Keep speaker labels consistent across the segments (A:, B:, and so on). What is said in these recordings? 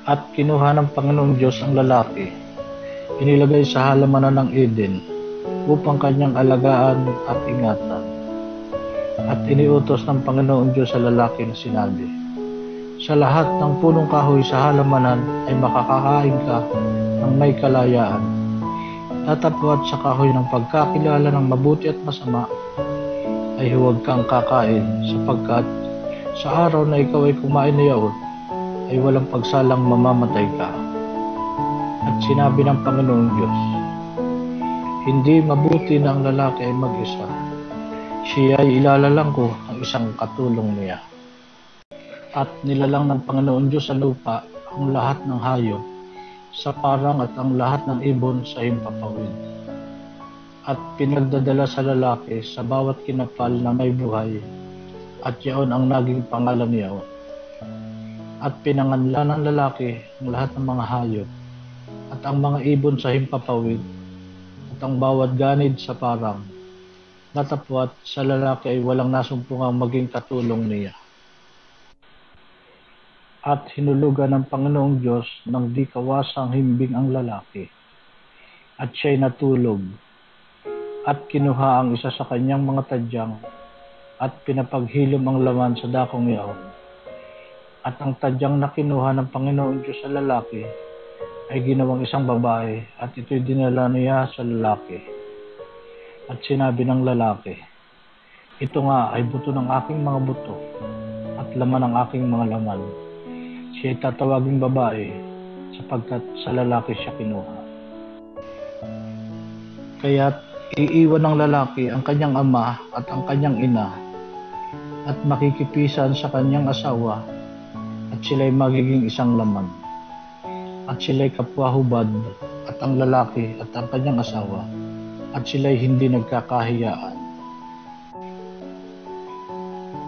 A: At kinuha ng Panginoong Diyos ang lalaki, inilagay sa halamanan ng Eden upang kanyang alagaan at ingatan. At iniutos ng Panginoong Diyos sa lalaki na sinabi, sa lahat ng punong kahoy sa halamanan ay makakakain ka ng may kalayaan. Tatapwat sa kahoy ng pagkakilala ng mabuti at masama ay huwag kang kakain, sapagkat sa araw na ikaw ay kumain na yaon, ay walang pagsalang mamamatay ka. At sinabi ng Panginoong Diyos, hindi mabuti na ang lalaki ay mag-isa. Siya ay ilalalang ko ang isang katulong niya. At nilalang ng Panginoon Diyos sa lupa ang lahat ng hayop, sa parang at ang lahat ng ibon sa himpapawid. At pinagdadala sa lalaki sa bawat kinapal na may buhay, at yaon ang naging pangalan niya. At pinanganlan ng lalaki ang lahat ng mga hayop, at ang mga ibon sa himpapawid, at ang bawat ganid sa parang. Datapwat sa lalaki ay walang nasumpungang maging katulong niya. At hinulugan ng Panginoong Diyos ng di kawasang himbing ang lalaki, at siya'y natulog. At kinuha ang isa sa kanyang mga tadyang, at pinapaghilom ang laman sa dakong yaon. At ang tadyang na kinuha ng Panginoong Diyos sa lalaki ay ginawang isang babae, at ito'y dinala niya sa lalaki. At sinabi ng lalaki, ito nga ay buto ng aking mga buto, at laman ng aking mga laman. Siya'y tatawaging babae, sapagkat sa lalaki siya kinuha. Kaya't iiwan ng lalaki ang kanyang ama at ang kanyang ina, at makikipisan sa kanyang asawa, at sila'y magiging isang laman. At sila'y kapwa-hubad, at ang lalaki at ang kanyang asawa, at sila'y hindi nagkakahiyaan.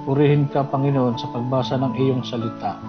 A: Purihin ka, Panginoon, sa pagbasa ng iyong salita.